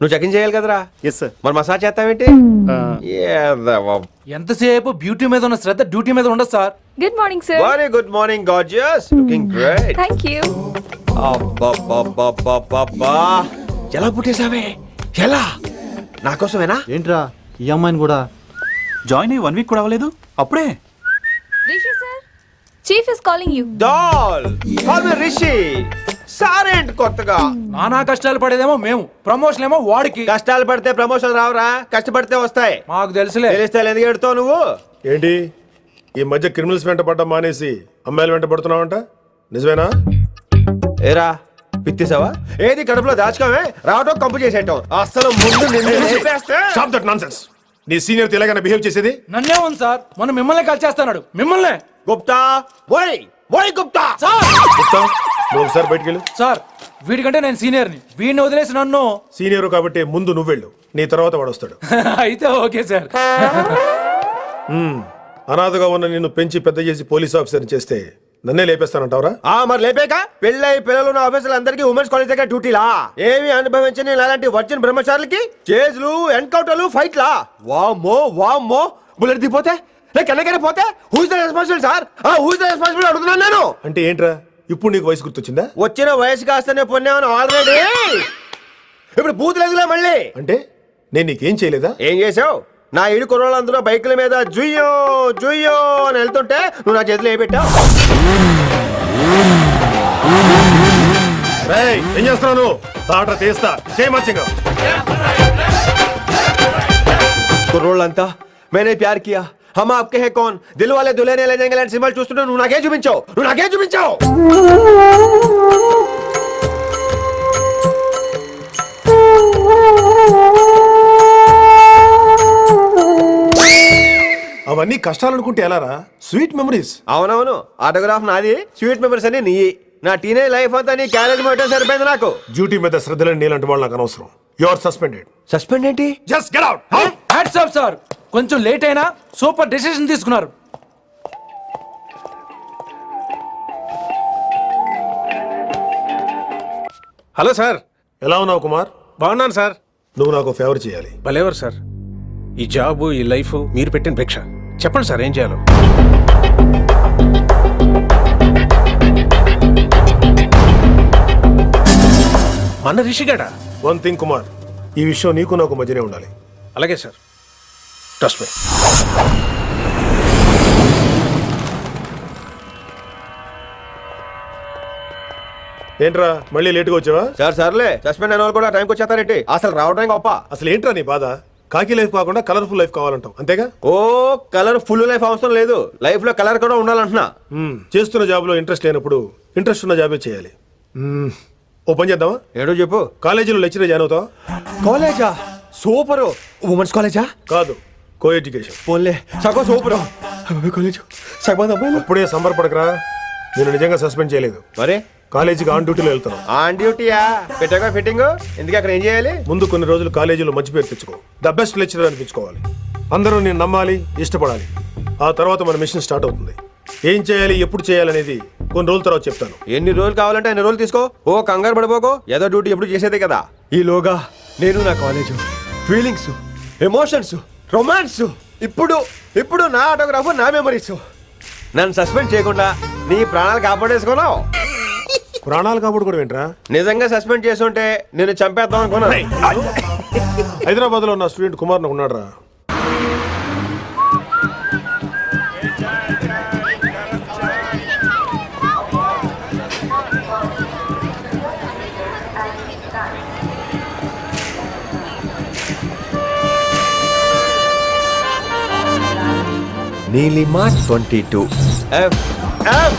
నువ్వు check in చేయాలి కదరా. Yes sir. మరి మసాజ్ చేస్తావేంటి? ఎంతసేపు బ్యూటీ మీద ఉన్న శ్రద్ధ డ్యూటీ మీద ఉండదు sir. Good morning sir. Very good morning gorgeous, looking great. Thank you. అబ్బబ్బబ్బబ్బబ్బబ్బా, ఎలా పుట్టేసావే? ఎలా? నా కోసమేనా? ఏంట్రా ఈ అమ్మాయిని కూడా జాయిన్ అయ్యి 1 వీక్ కూడా అవ్వలేదు అప్పుడే. Rishi sir, chief is calling you. Doll call me Rishi. సారేంటి కొత్తగా? నానా కష్టాలు పడేదేమో మేము, ప్రమోషన్ ఏమో వాడికి. కష్టాలు పడితే ప్రమోషన్ రావురా, కష్టపడితే వస్తాయి. మాకు తెలుసులే. తెలిస్తే ఎందుకు ఎడుతావు నువ్వు? ఏంటి ఈ మధ్య క్రిమినల్స్ వెంట పడ్డం మానేసి అమ్మాయిలు వెంట పడుతున్నావంట, నిజమేనా? ఏరా పిత్తిసావా? ఏది కడుపులో దాచుకోవే, రావటం కంపు చేసేయటం. అసలు ముందు నిన్ను లేపేస్తే. Stop that nonsense. నీ సీనియర్ తెలంగాణ బిహేవ్ చేసేది. నన్నే ఉంది సార్, మొన్న మిమ్మల్ని కాల్ చేస్తున్నాడు. మిమ్మల్నే గుప్తా ఓయ్ ఓయ్ గుప్తా. సార్. గుప్తా, నువ్వు ఒకసారి బయటికి వెళ్ళు. సార్ వీడికంటే నేను సీనియర్ని, వీడిని వదిలేసి నన్ను. సీనియర్ కాబట్టి ముందు నువ్వు వెళ్ళు, నీ తర్వాత వాడు వస్తాడు. అయితే ఓకే సార్. అనాథగా ఉన్న నిన్ను పెంచి పెద్ద చేసి పోలీస్ ఆఫీసర్ని చేస్తే నన్నే లేపేస్తానంటావరా? మరి లేపాక పెళ్ళై పిల్లలు ఉన్న ఆఫీసులు అందరికీ ఉమెన్స్ కాలేజ్ దగ్గర డ్యూటీలా? ఏమి అనుభవించని అలాంటి వర్జిన్ బ్రహ్మచారులకి చేజ్లు, ఎన్కౌంటర్లు, ఫైట్లా? వామ్మో వామ్మో, బుల్లెట్ దిగిపోతే లేక ఎన్నకైనా పోతే who is the responsible sir? Who is the responsible అడుగుతున్నాను నేను. అంటే ఏంట్రా, ఇప్పుడు నీకు వయసు గుర్తొచ్చిందా? వచ్చిన వయసు కాస్తనే పొన్నాను ఆల్రెడీ. ఇప్పుడు బూత్ లేదులే మళ్ళీ. అంటే నేను నీకేం చేయలేదా? ఏం చేసావు? నా ఇడు కుర్రోళ్ళందరూ బైకుల మీద జుయ్యో జుయ్యో అని వెళ్తుంటే నువ్వు నా చేతిలో ఏ పెట్టావు? ఏం చేస్తున్నావు? తాట తీస్తా చేయమచ్చంగా. కుర్రోళ్ళంతా मैंने प्यार किया, हम आपके हैं कौन, दिल वाले दुल्हने ले जाएंगे సింబల్ చూస్తుంటే నువ్వు నాకే చూపించావు, నువ్వు నాకే చూపించావు. అవన్నీ కష్టాలు అనుకుంటే ఎలారా? Sweet memories. అవునవును, ఆటోగ్రాఫ్ నాది, స్వీట్ మెమరీస్ అని నీ. నా టీనేజ్ లైఫ్ అంతా నీ క్యారేజ్ మొత్తం సరిపోయింది నాకు. డ్యూటీ మీద శ్రద్ధలేని నీలాంటి వాళ్ళు నాకు అనవసరం. You are suspended. సస్పెండ్ ఏంటి? Just get out. Hats off sir, కొంచెం లేట్ అయినా సూపర్ డెసిషన్ తీసుకున్నారు. Hello sir. ఎలా ఉన్నావు కుమార్? బాగున్నాను సార్. నువ్వు నాకు ఫేవర్ చేయాలి. భలేవారు సార్. ఈ జాబు, ఈ లైఫ్ మీరు పెట్టిన భిక్ష. చెప్పండి సార్ ఏం చేయాలో. మన రిషిగాడా? వన్ థింగ్ కుమార్, ఈ విషయం నీకు నాకు మధ్యనే ఉండాలి. అలాగే సార్, ట్రస్ట్ మీ. ఏంట్రా మళ్ళీ లేటుగా వచ్చావా? సార్ సర్లే, సస్పెండ్ అయిన వాళ్ళు కూడా టైంకి వచ్చేస్తారేంటి? అసలు రావడం గొప్ప. అసలు ఏంట్రా నీ బాధ? కాకి లైఫ్ కాకుండా కలర్ఫుల్ లైఫ్ కావాలంటావు, అంతేగా? ఓ కలర్ ఫుల్ లైఫ్ అవసరం లేదు, లైఫ్ లో కలర్ కూడా ఉండాలంటున్నా. చేస్తున్న జాబ్ లో ఇంట్రెస్ట్ లేనప్పుడు ఇంట్రెస్ట్ ఉన్న జాబే చేయాలి. ఓ పని చేద్దామా? ఏడో చెప్పు. కాలేజీలో లెక్చరర్ జాయిన్ అవుతావా? కాలేజా? సూపర్. ఉమెన్స్ కాలేజా? కాదు, కో ఎడ్యుకేషన్. పోన్లే, సగం సూపర్ కాలేజ్, సగం అమ్మాయిలు. అప్పుడే సంబరపడకరా, నేను నిజంగా సస్పెండ్ చేయలేదు. మరి కాలేజీకి ఆన్ డ్యూటీలో వెళ్తాను. ఆన్ డ్యూటీయా? పెట్టగా ఫిట్టింగ్ ఎందుకు? అక్కడ ఏం చేయాలి? ముందు కొన్ని రోజులు కాలేజీలో మంచి పేరు తెచ్చుకో, ద బెస్ట్ లెక్చరర్ అనిపించుకోవాలి. అందరూ నేను నమ్మాలి, ఇష్టపడాలి. ఆ తర్వాత మన మిషన్ స్టార్ట్ అవుతుంది. ఏం చేయాలి, ఎప్పుడు చేయాలనేది కొన్ని రోజుల తర్వాత చెప్తాను. ఎన్ని రోజులు కావాలంటే అన్ని రోజులు తీసుకో. ఓ కంగారు పడిపోకో, ఏదో డ్యూటీ ఎప్పుడు చేసేదే కదా. ఈలోగా నేను నా కాలేజు, ఫీలింగ్స్, ఎమోషన్స్, రొమాన్స్, ఇప్పుడు ఇప్పుడు నా ఆటోగ్రాఫ్, నా మెమరీస్. నన్ను సస్పెండ్ చేయకుండా నీ ప్రాణాలు కాపాడేసుకున్నావు. ప్రాణాలు కాబట్టి కూడా ఏంట్రా? నిజంగా సస్పెండ్ చేసుంటే నేను చంపేద్దాం అనుకున్నా. హైదరాబాద్ లో ఉన్న స్టూడెంట్ కుమార్ నాకు ఉన్నాడు రా. Neelima 22 F F.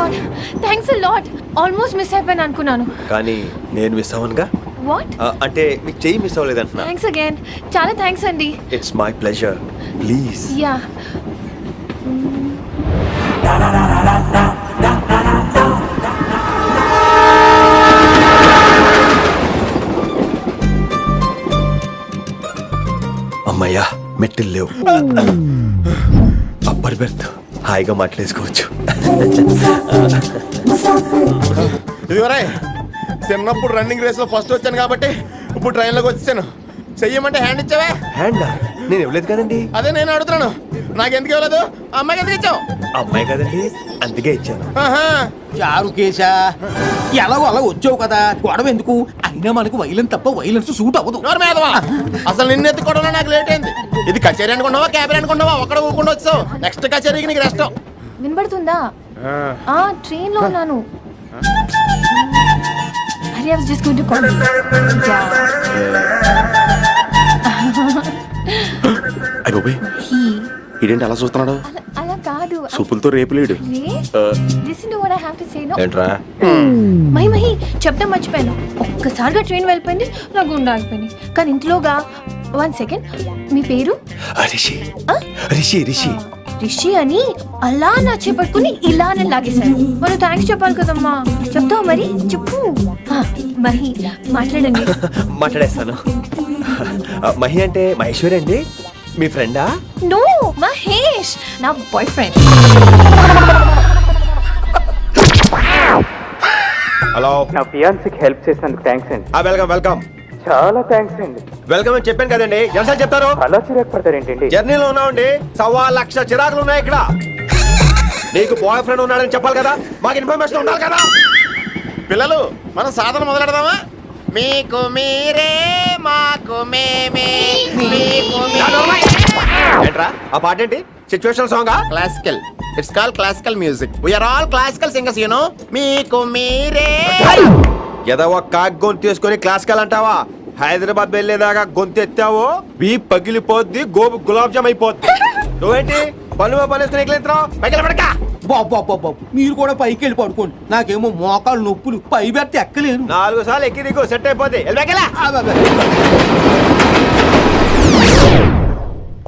God thanks a lot almost miss అయిపోయాను అనుకున్నాను. కానీ నేను మిస్ అవ్వనుగా. వాట్? అంటే మీకు చెయ్యి మిస్ అవ్వలేదంటున్నా. Thanks again. చాలా థ్యాంక్స్ అండి. It's my pleasure. Please. Yeah. అమ్మయ్యా మెట్టులు లేవు. అప్పర్ బెర్త్ హాయిగా మాట్లాడేసుకోవచ్చు. ఇదివరే చిన్నప్పుడు రన్నింగ్ రేస్ లో ఫస్ట్ వచ్చాను కాబట్టి ఇప్పుడు ట్రైన్ లోకి వచ్చాను. చెయ్యమంటే హ్యాండ్ ఇచ్చావే. హ్యాండా? నేను ఇవ్వలేదు కదండి. అదే నేను అడుగుతున్నాను, నాకెందుకు ఇవ్వలేదు? అమ్మాయికి ఎందుకు ఇచ్చావు? అమ్మాయి కదండి, అందుకే ఇచ్చాను. ఆహా. చారు కేశా ఎలాగో అలా వచ్చావు కదా, గొడవ ఎందుకు? అయినా మనకు వైలెన్స్ తప్ప వైలెన్స్ సూట్ అవ్వదు. నోరు మీదవా. అసలు నిన్ను ఎత్తుకోవడంలో నాకు లేట్ అయింది. ఇది కచేరీ అనుకున్నావా క్యాబరీ అనుకున్నావా? ఒక్కడ ఊకుండా వచ్చావు. నెక్స్ట్ కచేరీకి నీకు రెస్ట్. వినబడుతుందా? ట్రైన్ లో ఉన్నాను. Hari I was just going to call you. అయ్యో ఇదేంటి అలా చూస్తున్నాడు? అలా కాదు. సూపులతో రేపులేడు. Listen to what I have to say no. ఏంట్రా? మహి చెప్తా మర్చిపోయాను. ఒక్కసారిగా ట్రైన్ వెళ్ళిపోయింది, నా గుండె ఆగిపోయింది. కానీ ఇంట్లోగా 1 సెకండ్. మీ పేరు? రిషి. రిషి రిషి రిషి అని అలా నా చేపట్టుకుని ఇలా నన్ను లాగేశారు. మనం థ్యాంక్స్ చెప్పాలి కదమ్మా. చెప్తావా మరి? చెప్పు. మహి మాట్లాడండి. మాట్లాడేస్తాను. మహి అంటే మహేశ్వరి అండి, మీ ఫ్రెండా? నో, మహేష్ నా బాయ్ ఫ్రెండ్. హలో. నా ఫియాన్సీకి హెల్ప్ చేసినందుకు థ్యాంక్స్ అండి. Welcome welcome. చాలా థ్యాంక్స్ అండి. వెల్కమ్ అని చెప్పాను కదండి, ఎంత చెప్తారు? అలా చిరాకు పడతారేంటండి? జర్నీలో ఉన్నామండి, 1,00,000 చిరాకులు ఉన్నాయి ఇక్కడ. నీకు బాయ్ ఫ్రెండ్ ఉన్నాడని చెప్పాలి కదా, మాకు ఇన్ఫర్మేషన్ ఉండాలి కదా. పిల్లలు మనం సాధన మొదలెడదామా? మీకు మీరే మాకు మేమే మీకు ఏంట్రా ఆ పాట ఏంటి? సిచ్యువేషన్ సాంగా? Classical. It's call classical music. We are all classical singers you know. మీకు మీరే. ఏదో ఒక కాక్ గొంతు తీసుకొని క్లాసికల్ అంటావా? హైదరాబాద్ వెళ్ళేదాకా గొంతు ఎత్తావో వీ పగిలిపోద్ది, గోబు గులాబ్ జామ్ అయిపోద్ది. నువ్వేంటి పనులు పనేసుకుని ఎక్కలేస్తున్నావు? పైకి పడక. బాబు మీరు కూడా పైకి వెళ్ళి పడుకోండి. నాకేమో మోకాలు నొప్పులు, పై బెర్త ఎక్కలేను. 4 సార్లు ఎక్కి దిగు, సెట్ అయిపోద్ది.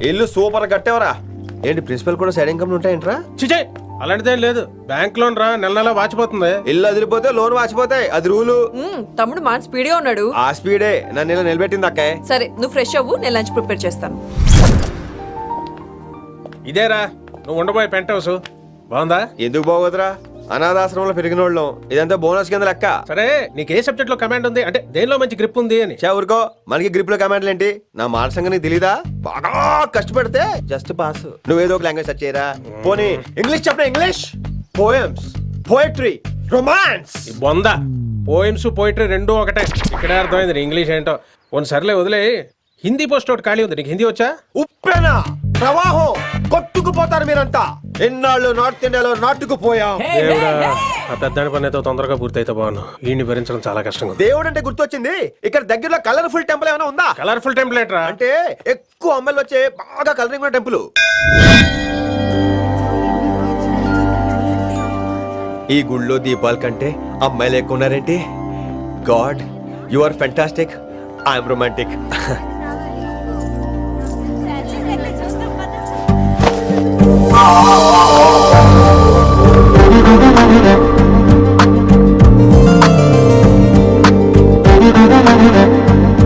ఇల్లు సూపర్ కట్టేవరా. ఏంటి ప్రిన్సిపల్ కూడా సైడ్ ఇన్కమ్ ఉంటాయంట్రా? చిచే అలాంటిదేం లేదు. బ్యాంక్ లోన్ రా, నెల నెల వాచిపోతుంది. ఇల్లు అదిరిపోతే లోన్ వాచిపోతాయి, అది రూలు. తమ్ముడు మాట స్పీడ్గా ఉన్నాడు. ఆ స్పీడే నన్ను ఇలా నిలబెట్టింది అక్కే. సరే నువ్వు ఫ్రెష్ అవ్వు, నేను లంచ్ ప్రిపేర్ చేస్తాను. ఇదేరా నువ్వు ఉండబోయే పెంట్ హౌస్. బాగుందా? ఎందుకు బాగోదురా, అనాథాశ్రమంలో పెరిగిన వాళ్ళం. ఇదంతా బోనస్ కింద లెక్క. సరే నీకు ఏ సబ్జెక్ట్ లో కమాండ్ ఉంది, అంటే దేనిలో మంచి గ్రిప్ ఉంది అని. ఊరుకో, మనకి గ్రిప్ లో కమాండ్లు ఏంటి? నా మాట సంగతి నీకు తెలీదా? బాగా కష్టపడితే జస్ట్ పాస్. నువ్వేదో ఒక లాంగ్వేజ్ సెర్చ్ చేయరా. పోనీ ఇంగ్లీష్ చెప్పిన ఇంగ్లీష్, పోయమ్స్, పోయట్రీ, రొమాన్స్. బొంద పోయిమ్స్ పోయిటరీ రెండూ ఒకటే. ఇక్కడే అర్థమైంది నీ ఇంగ్లీష్ ఏంటో. కొన్ని సర్లే వదిలే. హిందీ పోస్ట్ ఒకటి ఖాళీ ఉంది, నీకు హిందీ వచ్చా? ఉప్పెన ప్రవాహం కొట్టుకుపోతారు మీరంతా. ఎన్నాళ్ళు నార్త్ ఇండియాలో నాటుకుపోయాం. దేవుడా, ఆ పెద్దాని పని అయితే తొందరగా పూర్తయితే బాగున్నాను. వీడిని భరించడం చాలా కష్టంగా ఉంది. దేవుడు అంటే గుర్తొచ్చింది, ఇక్కడ దగ్గరలో కలర్ఫుల్ టెంపుల్ ఏమైనా ఉందా? కలర్ఫుల్ టెంపుల్ ఏంట్రా? అంటే ఎక్కువ అమ్మాయిలు వచ్చే బాగా కలరింగ్ ఉన్న టెంపుల్. ఈ గుళ్ళో దీపాల కంటే అమ్మాయిలు ఎక్కువ ఉన్నారేంటి? God, you are fantastic, I'm romantic.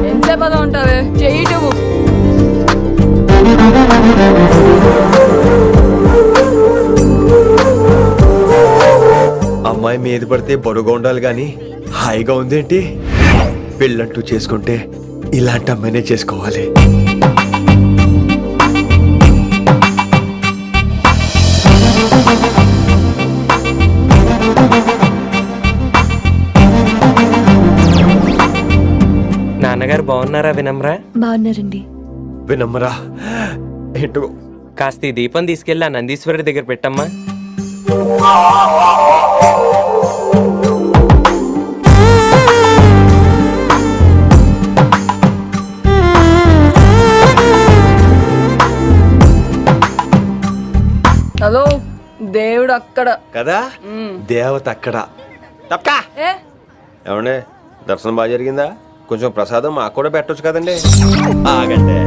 ఎంతసేపు అలా ఉంటావే? చెయ్యటము. అమ్మాయి మీద పడితే బరువుగా ఉండాలి గాని హాయిగా ఉందేంటి? పెళ్ళంటూ చేసుకుంటే ఇలాంటి అమ్మాయినే చేసుకోవాలి. నాన్నగారు బాగున్నారా వినమ్రా? బాగున్నారండి. వినమ్మరా ఏంటో. కాస్త ఈ దీపం తీసుకెళ్ళి ఆ నందీశ్వరుడి దగ్గర పెట్టమ్మా. హలో, దేవుడు అక్కడ కదా దేవత అక్కడ తప్పకా ఏ ఏమండే దర్శనం బాగా జరిగిందా? కొంచెం ప్రసాదం మాకు కూడా పెట్టొచ్చు కదండి. ఆగండి,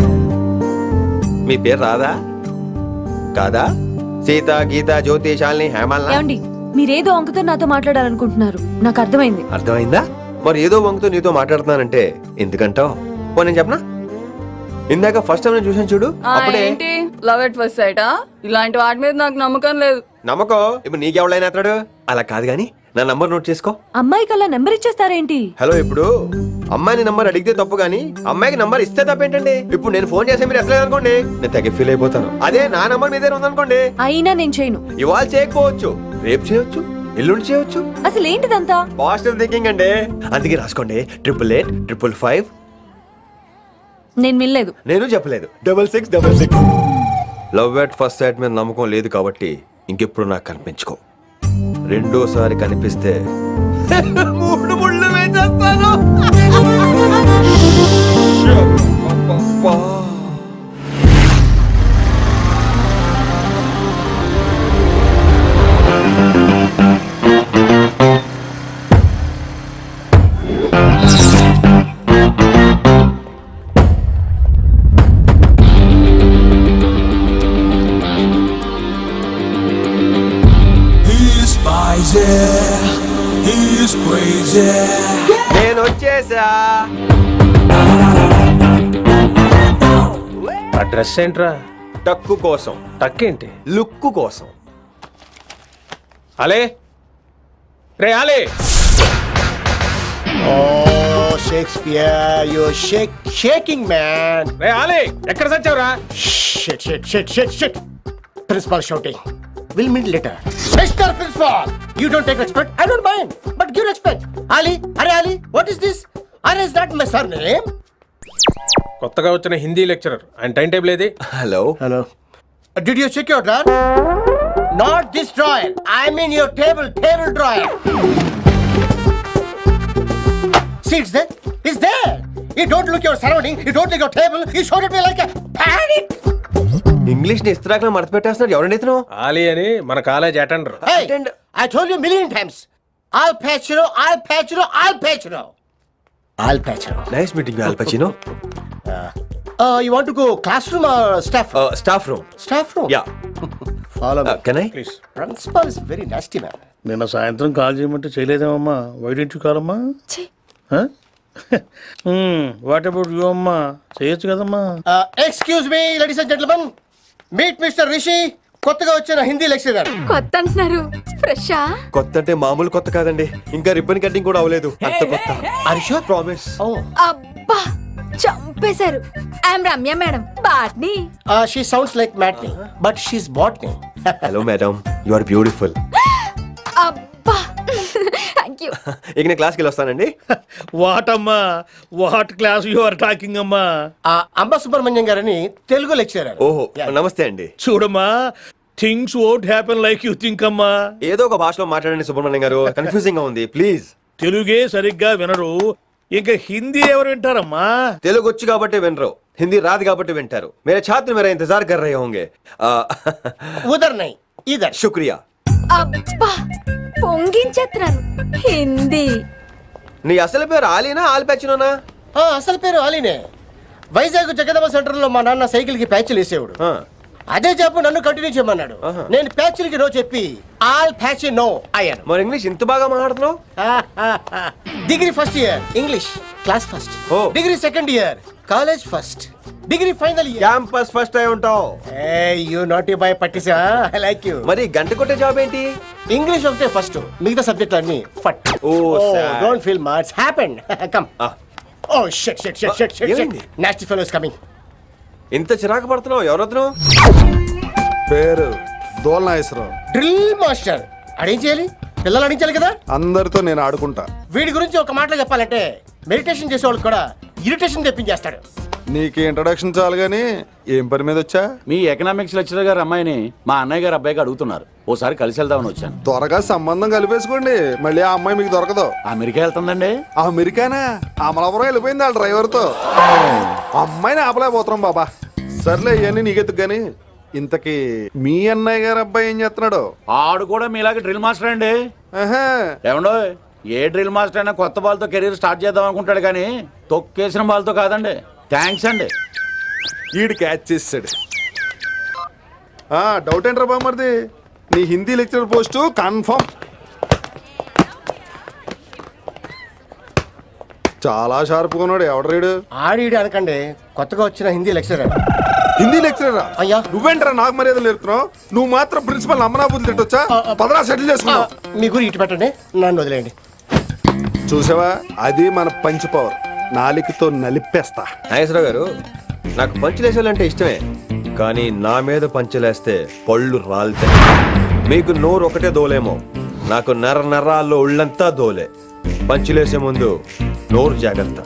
మీ పేరు రాదా కాదా? సీత, గీత, జ్యోతి, శాలిని, హేమల్. ఏమండి మీరేదో అంకుతో నాతో మాట్లాడాలనుకుంటున్నారు నాకు అర్థమైంది. అర్థమైందా? మరి ఏదో వంగుతో నీతో మాట్లాడుతున్నానంటే ఎందుకంటావు? పో నేను చెప్పనా? ఇందాక ఫస్ట్ టైం నేను చూసాను చూడు, అప్పుడే ఏంటి లవ్ ఎట్ ఫస్ట్ సైటా? ఇలాంటి వాటి మీద నాకు నమ్మకం లేదు. నమ్మకం ఇప్పుడు నీకెవడైనా అతడు అలా కాదు గాని నా నంబర్ నోట్ చేసుకో. అమ్మాయికి అలా నెంబర్ ఇచ్చేస్తారేంటి? హలో, ఇప్పుడు అమ్మాయిని నంబర్ అడిగితే తప్పు గానీ అమ్మాయికి నంబర్ ఇస్తే తప్పేంటండి? ఇప్పుడు నేను ఫోన్ చేస్తే మీరు ఎట్లేదు అనుకోండి, నేను తెగ ఫీల్ అయిపోతాను. అదే నా నంబర్ మీ దగ్గర ఉందనుకోండి, అయినా నేను చేయను. ఇవాళ చేయకపోవచ్చు, రేపు చేయొచ్చు, ఎల్లుండి చేయొచ్చు. అసలు ఏంటిదంతా? పాజిటివ్ థింకింగ్ అండి. అందుకే రాసుకోండి 888 నేను వినలేదు. నేను చెప్పలేదు 6666. లవ్ ఎట్ ఫస్ట్ సైట్ మీద నమ్మకం లేదు కాబట్టి ఇంకెప్పుడు నాకు కనిపించుకో. రెండోసారి కనిపిస్తే 3 ముళ్ళు వేసేస్తాను. అబ్బబ్బా. నేను వచ్చేసా. ఆ డ్రెస్ ఏంట్రా? టక్కు కోసం, టక్కేంటి? లుక్కు కోసం. అలే రే అలే, Oh, Shakespeare, you're shaking, man. రే అలే ఎక్కడ సచ్చావురా? Shit. Principal shouting. We'll meet later. Mr. Principal, you don't take respect. I don't mind, but give respect. Ali, what is this? Is that my surname? కొత్తగా వచ్చిన Hindi lecturer, ఆయన time table ఏది? Hello, Hello. Did you check your drawer? Not this drawer. I mean your table drawer. See, it's there. It's there. You don't look your surrounding. You don't look your table. You showed at me like a panic. English ని ఇస్త్రాకులో మడత పెట్టేస్తున్నాడు. ఎవరండి ఇతను? ఆలీ అని మన college attender. Hey, I told you a million times. I'll patch you. Nice meeting all పచినో. You want to go classroom or staff room? Staff room. Staff room? Yeah. Follow me. Can I? Please. Principal is very nasty, man. నిన్న సాయంత్రం call చేయమంటే చేయలేదేమమ్మా? వైడెంట్ కాలమ్మా? What about you అమ్మా? చేయొచ్చు కదమ్మా. Excuse me, ladies and gentlemen. Meet Mr. Rishi. కొత్తగా వచ్చిన Hindi lecturer. కొత్త అంటున్నారు, ఫ్రెషా? కొత్త అంటే మామూలు కొత్త కాదండి, ఇంకా రిబ్బన్ కటింగ్ కూడా అవ్వలేదు. అంత కొత్త. Are you sure? Promise. Oh. అబ్బా చంపేశారు. I'm Ramya madam, botany. She sounds like Matney, but she's botany. Hello madam, you are beautiful. అబ్బా థ్యాంక్ యూ. ఇక నేను క్లాస్కి వెళ్ళొస్తానండి. వాట్ అమ్మా? What class you are talking అమ్మా? అంబ సుబ్రహ్మణ్యం గారని తెలుగు లెక్చరర్. ఓహో, నమస్తే అండి. చూడమ్మా, things won't happen like you think అమ్మా. ఏదో ఒక భాషలో మాట్లాడండి సుబ్రహ్మణ్యం గారు, కన్ఫ్యూజింగ్ గా ఉంది. ప్లీజ్. తెలుగే సరిగ్గా వినరు, ఇంకా హిందీ ఎవరు వింటారమ్మా? తెలుగు వచ్చు కాబట్టి వినరు, హిందీ రాదు కాబట్టి వింటారు. మేరే ఛాత్ర మేరా ఇంతజార్ కర్ రహే హోంగే. ఉదర్ నై ఇదర్. శుక్రియా. అబ్బా పొంగించేత్రాను హిందీ. నీ అసలు పేరు ఆలీనా ఆల్పచ్చినోనా? అసలు పేరు అలీనే. వైజాగ్ జగదమ్మ సెంటర్ లో మా నాన్న సైకిల్ కి ప్యాచ్లు వేసేవాడు. అదే జాబ్ నన్ను కంటిన్యూ చేయమన్నాడు. నేను ప్యాచ్లకి నో చెప్పి ఆల్ ప్యాచ్ నో అయ్యాను. మరి ఇంగ్లీష్ ఇంత బాగా మాట్లాడుతున్నావు? Degree first year English class first. Degree second year college first. Degree final year campus first అయి ఉంటావు. యూ నాటీ బాయ్ పట్టిసా. I like you. మరి గంట కొట్టే జాబ్ ఏంటి? ఇంగ్లీష్ ఒకటే ఫస్ట్, మిగతా సబ్జెక్ట్ అన్ని ఫట్. Don't feel much happened. Come. Oh shit shit shit shit shit. Nasty fellow is coming. ఇంత చిరాకు పడుతున్నావు, ఎవరొద్దు? పేరు దోల్నాగేశ్వరరావు. Drill master. అడిగి చేయాలి, పిల్లలు అడిగించాలి కదా. అందరితో నేను ఆడుకుంటా. వీడి గురించి ఒక మాటలో చెప్పాలంటే మెడిటేషన్ చేసే వాళ్ళు కూడా ఇరిటేషన్ తెప్పించేస్తాడు. నీకు ఇంట్రడక్షన్ చాలు గానీ ఏం పని మీద వచ్చా? మీ ఎకనామిక్స్ లెక్చరర్ గారు అమ్మాయిని మా అన్నయ్య గారు అబ్బాయికి అడుగుతున్నారు, ఓసారి కలిసి వెళ్దామని వచ్చాను. త్వరగా సంబంధం కలిపేసుకోండి, మళ్ళీ ఆ అమ్మాయి మీకు దొరకదు. అమెరికా వెళ్తుందండి. అమెరికానా? అమలాపురం వెళ్ళిపోయింది వాళ్ళ డ్రైవర్తో. అమ్మాయిని ఆపలేకపోతున్నాం బాబా. సర్లే ఇవన్నీ నీకెత్తుకు గానీ ఇంతకీ మీ అన్నయ్య గారు అబ్బాయి ఏం చేస్తున్నాడు? ఆడు కూడా మీలాగే డ్రిల్ మాస్టర్ అండి. ఆహా. ఏమండో ఏ డ్రిల్ మాస్టర్ అయినా కొత్త బాల్తో కెరీర్ స్టార్ట్ చేద్దాం అనుకుంటాడు కానీ తొక్కేసిన బాల్తో కాదండి. థ్యాంక్స్ అండి. ఈడు క్యాచ్ చేసాడు. డౌట్ ఏంట్రా బామ్మర్ది, నీ హిందీ లెక్చరర్ పోస్టు కన్ఫర్మ్. చాలా షార్ప్గా ఉన్నాడు. ఎవడరీడు? ఆడిడి అనకండి, కొత్తగా వచ్చిన హిందీ లెక్చరర్. హిందీ లెక్చరరా? అయ్యా. నువ్వేంట్రా నాకు మర్యాదలు నేర్పుతున్నావు? నువ్వు మాత్రం ప్రిన్సిపల్ అమ్మనాబుద్ధి తిట్టొచ్చా? పదరా సెటిల్ చేసుకున్నావు. మీ గురి ఇటు పెట్టండి, నన్ను వదిలేయండి. చూసావా, అది మన పంచ్ పవర్. నాలికతో నలిపేస్తా. నాగేశ్వరరావు గారు, నాకు పంచులేసాలంటే ఇష్టమే, కానీ నా మీద పంచలేస్తే పళ్ళు రాలితే. మీకు నోరు ఒకటే దోలేమో, నాకు నరాల్లో ఉళ్ళంతా దోలే. పంచులేసే ముందు నోరు జాగ్రత్త.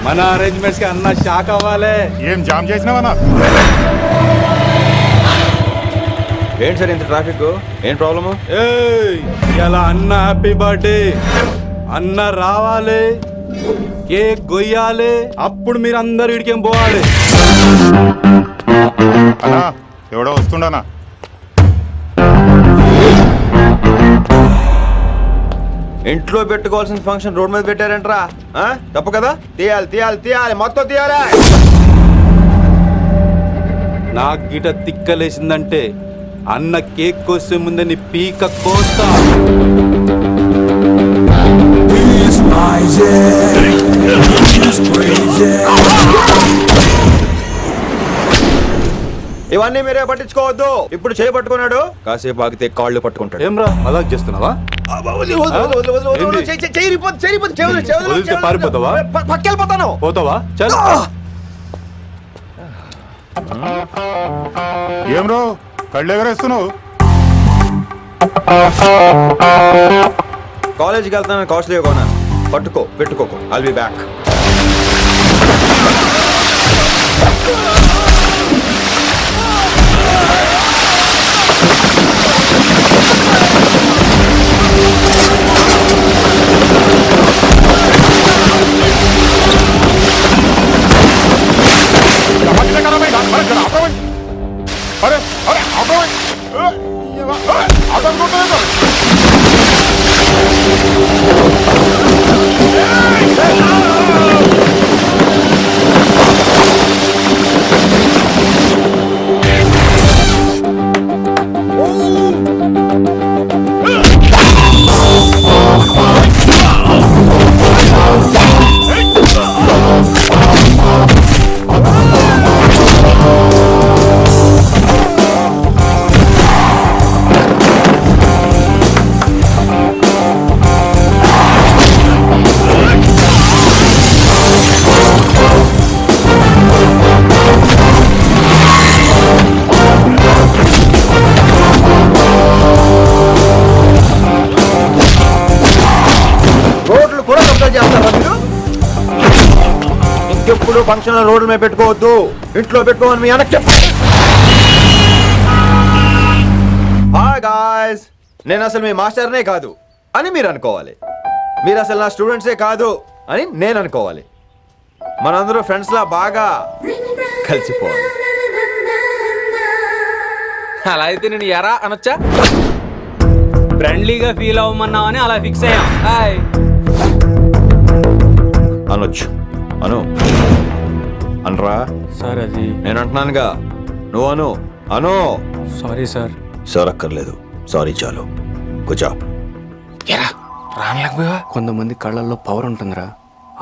మన అరేంజ్మెంట్స్ కి అన్న షాక్ అవ్వాలి. ఏం జామ్ చేసినావా? ఏంటి సార్ ఇంత ట్రాఫిక్? ఏం ప్రాబ్లము? ఇలా అన్న హ్యాపీ బర్త్డే, అన్న రావాలి, కేక్ గొయ్యాలి, అప్పుడు మీరు అందరు ఇడికేం పోవాలి. అన్నా ఎవడో వస్తుండనా? ఇంట్లో పెట్టుకోవాల్సిన ఫంక్షన్ రోడ్ మీద పెట్టారంట్రా. తప్పు కదా? తీయాలి తీయాలి తీయాలి, మొత్తం తీయాలి. నాకు గిట తిక్కలేసిందంటే అన్న కేక్ కోసే ముందని పీక కోస్తా. ఇవన్నీ మీరే పట్టించుకోవద్దు. ఇప్పుడు చేయి పట్టుకున్నాడు, కాసేపు ఆగితే కాళ్ళు పట్టుకుంటాడు. ఏమ్రా అలా చేస్తున్నావా? వదిలితే పారిపోతావా? పక్కెళ్ళిపోతాను. పోతావా? చల్. ఏమ్రో కళ్ళు ఎగరేస్తున్నావు? కాలేజీకి వెళ్తాను, కాస్ట్లీ కొనా. పట్టుకో, పెట్టుకోకు. I'll be back. ఇంకెప్పుడు ఫంక్షన్ రోడ్ల మీద పెట్టుకోవద్దు, ఇంట్లో పెట్టుకోమని మీ అన్నకు చెప్పు. హాయ్ గాయ్స్, నేను అసలు మీ మాస్టర్నే కాదు అని మీరు అనుకోవాలి. మీరు అసలు నా స్టూడెంట్సే కాదు అని నేను అనుకోవాలి. మనందరూ ఫ్రెండ్స్ లా బాగా కలిసిపోవాలి. అలా అయితే నేను ఎరా అనొచ్చా? ఫ్రెండ్లీగా ఫీల్ అవ్వమన్నావని అలా ఫిక్స్ అయ్యాం. హాయ్ అనొచ్చు. అను అనరా సార్. అది నేను అంటున్నానుగా, నువ్వు అను. అను. Sorry sir. సార్ అక్కర్లేదు, సారీ చాలు. కూర్చో. కొంతమంది కళ్ళల్లో పవర్ ఉంటుందిరా,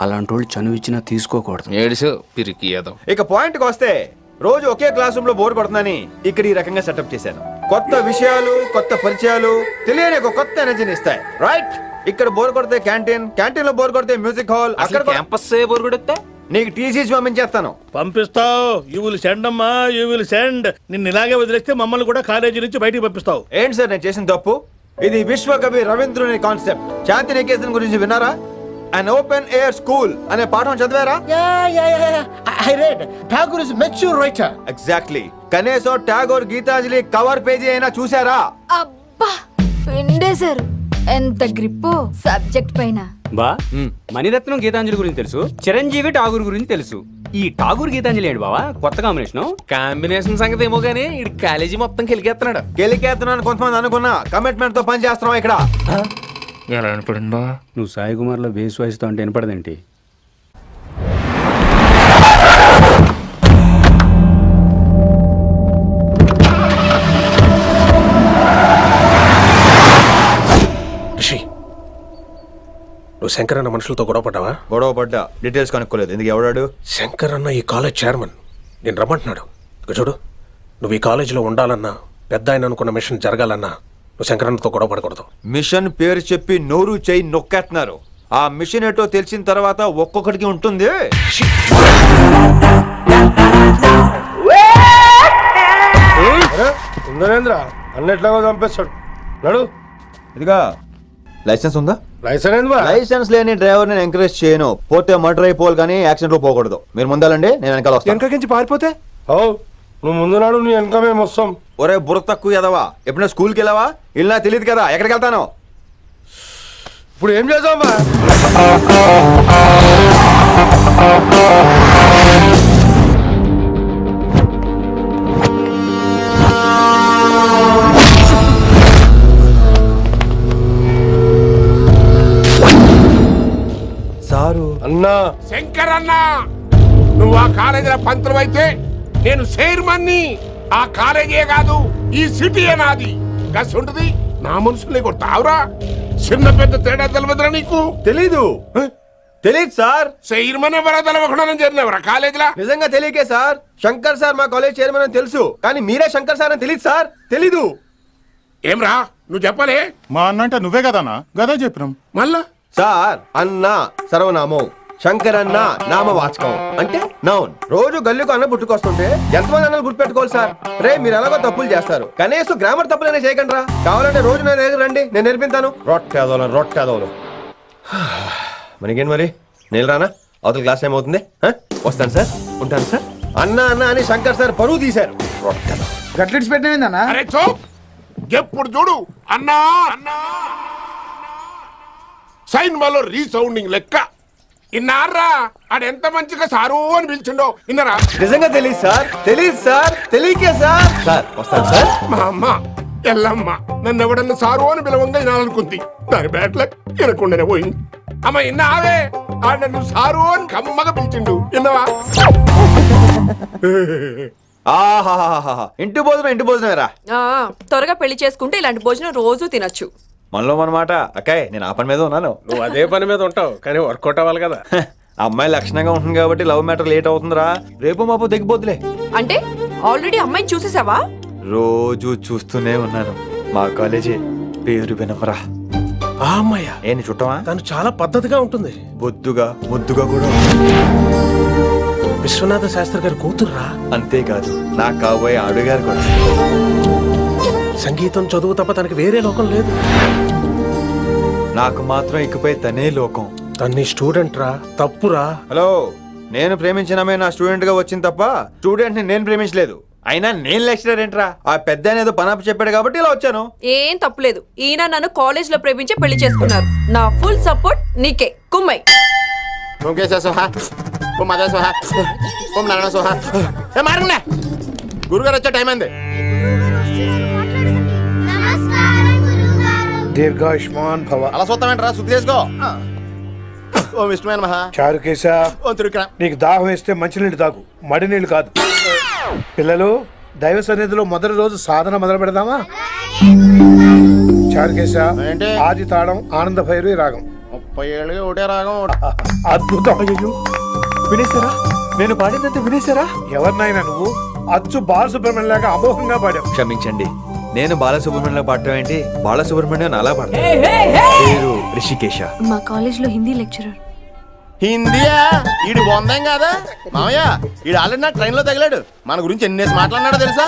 అలాంటి వాళ్ళు చనువు ఇచ్చినా తీసుకోకూడదు. ఏడిసో పిరికి ఏదో. ఇక పాయింట్కి వస్తే, రోజు ఒకే క్లాస్ రూమ్ లో బోర్ కొడుతుందని ఇక్కడ ఈ రకంగా సెటప్ చేశాను. కొత్త విషయాలు, కొత్త పరిచయాలు తెలియని ఒక కొత్త ఎనర్జీని ఇస్తాయి. రైట్? ఇక్కడ బోర్ కొడితే క్యాంటీన్, క్యాంటీన్ లో బోర్ కొడితే మ్యూజిక్ హాల్, అక్కడ క్యాంపస్ బోర్ కొడితే నీకు టీసీస్ పంపించేస్తాను. పంపిస్తావు. యూ విల్ సెండ్ అమ్మా, యూ విల్ సెండ్. నిన్ను ఇలాగే వదిలేస్తే మమ్మల్ని కూడా కాలేజీ నుంచి బయటికి పంపిస్తావు. ఏంటి సార్ నేను చేసిన తప్పు? ఇది విశ్వకవి రవీంద్రుని కాన్సెప్ట్. శాంతి నికేతన్ గురించి విన్నారా? అన్ ఓపెన్ ఎయిర్ స్కూల్ అనే పాఠం చదివారా? I read. Tagore is mature writer. Exactly. కనీసం టాగోర్ గీతాంజలి కవర్ పేజీ అయినా చూసారా? అబ్బా పిండేశారు. ఎంత గ్రిప్పు సబ్జెక్ట్ పైన. బా మణిరత్నం గీతాంజలి గురించి తెలుసు, చిరంజీవి ఠాగూర్ గురించి తెలుసు. ఈ ఠాగూర్ గీతాంజలి ఏంటి బావా కొత్త కాంబినేషన్? కాంబినేషన్ సంగతి ఏమో గానీ ఈ కాలేజీ మొత్తం కెలికేస్తున్నాడు. గెలికేస్తున్నాను కొంతమంది అనుకున్నా, కమిట్మెంట్ తో పని చేస్తున్నాం ఇక్కడ. ఎలా అనిపడింది బా? నువ్వు సాయి కుమార్ లో బేస్ వాయిస్తో అంటే వినపడదేంటి? రిషి, నువ్వు శంకర్ అన్న మనుషులతో గొడవ పడ్డావా? గొడవ పడ్డా, డీటెయిల్స్ కనుక్కోలేదు. ఎందుకు ఎవడాడు? శంకర్ అన్న ఈ కాలేజ్ చైర్మన్. నేను రమ్మంటున్నాడు. ఇక చూడు, నువ్వు ఈ కాలేజీలో ఉండాలన్నా, పెద్ద ఆయన అనుకున్న మిషన్ జరగాలన్నా నువ్వు శంకర్ అన్నతో గొడవ పడకూడదు. మిషన్ పేరు చెప్పి నోరు చేయి నొక్కేస్తున్నారు. ఆ మిషన్ ఏంటో తెలిసిన తర్వాత ఒక్కొక్కడికి ఉంటుంది. ఉందనేంద్ర అన్నెట్లాగో చంపేస్తాడు. నడు. ఇదిగా లైసెన్స్ ఉందా? లైసెన్స్ లైసెన్స్ లేని డ్రైవర్ నేను ఎంకరేజ్ చేయను. పోతే మర్డర్ అయిపోవాలి కానీ యాక్సిడెంట్ లో పోకూడదు. మీరు ముందాలండి, నేను వెనకాల వస్తాను. వెనకకించి పారిపోతే నువ్వు ముందు నాడు నీ వెనక మేము వస్తాం. ఒరే బుర్ర తక్కువ ఎదవా, ఎప్పుడైనా స్కూల్కి వెళ్ళావా? వెళ్ళినా తెలియదు కదా ఎక్కడికి వెళ్తాను. ఇప్పుడు ఏం చేద్దామా? సారు అన్నా శంకర్ అన్న, నువ్వు ఆ కాలేజీలో పంతులు అయితే నేను చైర్మన్ని. ఆ కాలేజీ కాదు, ఈ సిటీ నాది. గస్ ఉంటుంది నా మనుషుల్ని కొట్టావురా. చిన్న పెద్ద తేడా తెలియదురా నీకు? తెలీదు. తెలీదు సార్. చైర్మన్ ఎవరో తెలవకుండా చేరినవరా కాలేజీలో? నిజంగా తెలియకే సార్. శంకర్ సార్ మా కాలేజ్ చైర్మన్ అని తెలుసు, కానీ మీరే శంకర్ సార్ అని తెలియదు సార్. తెలీదు. ఏమ్రా నువ్వు చెప్పలే? మా అన్న అంటే నువ్వే కదన్నా, గదా చెప్పినాం. మళ్ళా సార్ అన్న సర్వనామం, శంకర్ అన్న నామవాచకం అంటే నౌన్. రోజు గల్లుకు అన్న పుట్టుకొస్తుంటే ఎంతమంది అన్నలు గుర్తుపెట్టుకోవాలి సార్? రే మీరు ఎలాగో తప్పులు చేస్తారు, కనీసం గ్రామర్ తప్పులనే చేయకండి రా. కావాలంటే రోజు నా దగ్గర రండి, నేను నేర్పిస్తాను. రొట్టెదోలు మనకేంటి మరి? నేను రానా? అవతల క్లాస్ టైం అవుతుంది. వస్తాను సార్, ఉంటాను సార్. అన్న అన్న అని శంకర్ సార్ పరువు తీశారు. గట్లెట్స్ పెట్టినవేందన్నా? అరే చో, ఎప్పుడు చూడు అన్నా అన్నా. సైన్ malo రీసౌండింగ్ లెక్క. ఇన్నారా ఆడెంత మంచిగా సారు అని పిలిచిండో ఇన్నరా? నిజంగా తెలియదు సార్, తెలియదు సార్, తెలియకే సార్. సార్ వస్తాను సార్. మా అమ్మ ఎల్లమ్మ నన్ను ఎవడన్నా సారు అని పిలవంగా వినాలనుకుంది. దాని బ్యాట్ల వినకుండానే పోయింది. అమ్మ ఇన్నావే, ఆడ నన్ను సారు అని కమ్మగా పిలిచిండు. విన్నవా? ఆహాహాహా, ఇంటి భోజనం. త్వరగా పెళ్లి చేసుకుంటే ఇలాంటి భోజనం రోజు తినొచ్చు. మనలో మనమాట. అక్కాయ్ నేను ఆ పని మీద ఉన్నాను. నువ్వు అదే పని మీద ఉంటావు, కానీ వర్కౌట్ అవ్వాలి కదా. ఆ అమ్మాయి లక్షణంగా ఉంటుంది కాబట్టి లవ్ మ్యాటర్ లేట్ అవుతుందిరా. రేపు మాపు దిగిపోతులే. అంటే ఆల్రెడీ అమ్మాయిని చూసేసావా? రోజు చూస్తూనే ఉన్నాను. మా కాలేజీ పేరు వినమరా. ఆ అమ్మాయ ఏంటి చుట్టమా? తను చాలా పద్ధతిగా ఉంటుంది. బొద్దుగా ముద్దుగా కూడా. విశ్వనాథ శాస్త్రి గారి కూతుర్రా. అంతేకాదు నా కాబోయే ఆడుగారు కూడా. సంగీతం చదువు తప్ప తనకి వేరే లోకం లేదు. నాకు మాత్రం ఇకపై తనే లోకం. తన్ని స్టూడెంట్ రా, తప్పురా. హలో, నేను ప్రేమించిన అమ్మాయి నా స్టూడెంట్ గా వచ్చింది తప్ప స్టూడెంట్ ని నేను ప్రేమించలేదు. అయినా నేను లెక్చరర్ ఏంట్రా? ఆ పెద్ద ఏదో పనాపు చెప్పాడు కాబట్టి ఇలా వచ్చాను. ఏం తప్పులేదు. ఈయన నన్ను కాలేజ్ లో ప్రేమించి పెళ్లి చేసుకున్నారు. నా ఫుల్ సపోర్ట్ నీకే. కుమ్మై గురుగారు వచ్చే టైం అయింది. దీర్ఘాయుష్మాన్ భవ. అలా చూస్తామంటారా? శుద్ధి చేసుకో. ఓం విష్ణుమైన మహా. చారుకేశా, ఓం తిరుక్రా. నీకు దాహం వేస్తే మంచినీళ్ళు తాగు, మడి నీళ్ళు కాదు. పిల్లలు, దైవ సన్నిధిలో మొదటి రోజు సాధన మొదలు పెడదామా? చారుకేశా, ఏంటి? ఆది తాళం ఆనంద భైరవి రాగం. 30 ఏళ్ళుగా ఒకటే రాగం. అద్భుతం. వినేశారా? నేను పాడిందంటే వినేశారా? ఎవరినైనా నువ్వు అచ్చు బాలసుబ్రహ్మణ్యం లాగా అమోఘంగా పాడావు. క్షమించండి, నేను బాలసుబ్రహ్మణ్యంలో పాడటం ఏంటి? బాలసుబ్రహ్మణ్యం అలా పాడతాను. పేరు రిషికేశ. మా కాలేజ్ లో హిందీ లెక్చరర్. హిందీయా? ఈడు బొందేం కాదా మామయ్య? ఈడు ఆల్రెడీ నా ట్రైన్ లో తగిలాడు. మన గురించి ఎన్నేసి మాట్లాడినాడో తెలుసా?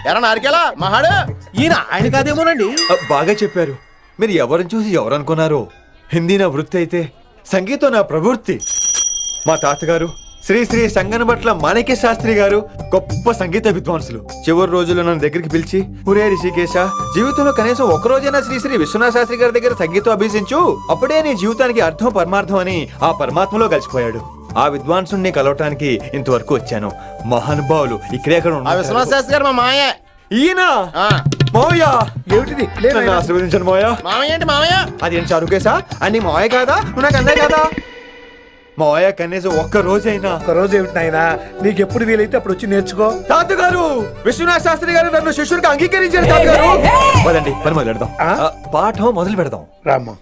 ఎరా నారికేలా మహాడు. ఈయన ఆయన కాదేమోనండి. బాగా చెప్పారు. మీరు ఎవరిని చూసి ఎవరు అనుకున్నారు? హిందీ నా వృత్తి అయితే సంగీతం నా ప్రవృత్తి. మా తాతగారు శ్రీ శ్రీ సంగనబట్ల మాణిక్య శాస్త్రి గారు గొప్ప సంగీత విద్వాంసులు. చివరి రోజుల్లో నన్ను దగ్గరికి పిలిచి, ఒరే రిషికేశ, జీవితంలో కనీసం ఒక రోజైనా శ్రీ శ్రీ విశ్వనాథ శాస్త్రి గారి దగ్గర సంగీతం అభ్యసించు, అప్పుడే నీ జీవితానికి అర్థం పరమార్థం అని ఆ పరమాత్మలో కలిసిపోయాడు. ఆ విద్వాంసుని కలవటానికి ఇంతవరకు వచ్చాను. మహానుభావులు ఇక్కడే అక్కడ ఉన్నారు. విశ్వనాథ శాస్త్రి గారు మా మాయ. ఈయన మావయ్య, ఏమిటిది? నన్ను ఆశీర్వదించండి మావయ్య. మామయ్య ఏంటి మామయ్య? అదేం చారుకేశా? అని మావయ్య కాదా? నువ్వు నాకు అన్నయ్య కదా? మావయ్య కనీసం ఒక్క రోజైనా. ఒక రోజు ఏమిటి నాయనా, నీకు ఎప్పుడు వీలైతే అప్పుడు వచ్చి నేర్చుకో. తాతగారు, విశ్వనాథ శాస్త్రి గారు నన్ను శిష్యుడికి అంగీకరించారు. తాతగారు పదండి, పని మొదలు పెడదాం. పాఠం మొదలు పెడదాం. రామ్మా.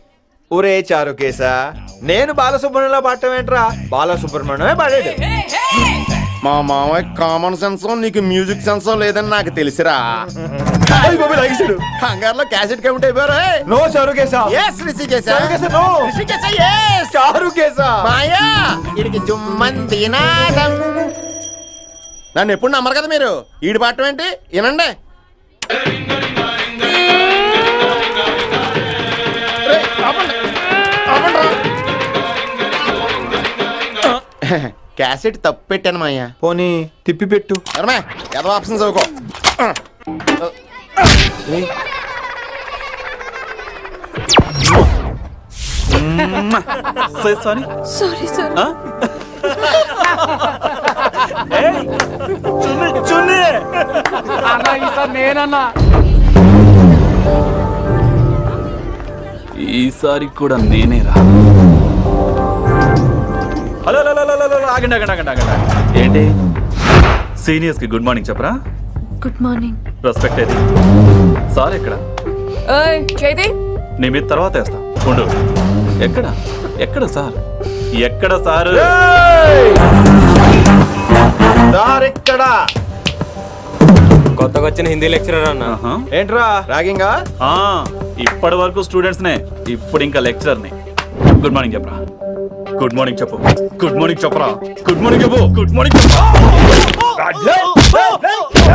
ఒరే చారుకేశా, నేను బాలసుబ్రహ్మణ్యంలో పాడటం ఏంట్రా? బాలసుబ్రహ్మణ్యమే పాడాడు. మా మామయ్య కామన్ సెన్స్ నీకు మ్యూజిక్ సెన్స్ లేదని నాకు తెలిసిరా. హంగార్లో క్యాసెట్ కమిట్ అయిపోయారు. No Charukesa. Yes, Rishikesa. Charukesa, no. Rishikesa, yes. Charukesa. మాయా వీడికి జుమ్మంది నాదం. నన్ను ఎప్పుడు నమ్మరు కదా మీరు. ఈడి పాఠం ఏంటి వినండి. రేయ్, ఆపండి. ఆపండి రా. క్యాసెట్ తప్పు పెట్టాను మాయా. పోనీ తిప్పి పెట్టు. ఏదో ఆప్షన్ చదువుకో. Sorry sorry sir. నేనన్నా ఈసారి కూడా నేనేరా. హలో ఆగండి ఆగండి ఆగండి ఆగండి. ఏంటి సీనియర్స్ కి గుడ్ మార్నింగ్ చెప్పరా? Good morning. రెస్పెక్ట్ అయితే సార్ ఎక్కడ? చేతి నీ మీద తర్వాత వేస్తా ఉండు. ఎక్కడ ఎక్కడ సార్? ఎక్కడ సార్? ఎక్కడ? కొత్తగా వచ్చిన హిందీ లెక్చరర్ అన్న. ఏంట్రా రాగింగా? ఇప్పటి వరకు స్టూడెంట్స్ నే, ఇప్పుడు ఇంకా లెక్చరర్ ని. గుడ్ మార్నింగ్ చెప్పరా. గుడ్ మార్నింగ్ చెప్పు. గుడ్ మార్నింగ్ చెప్పరా. గుడ్ మార్నింగ్ చెప్పు. గుడ్ మార్నింగ్ చెప్పు.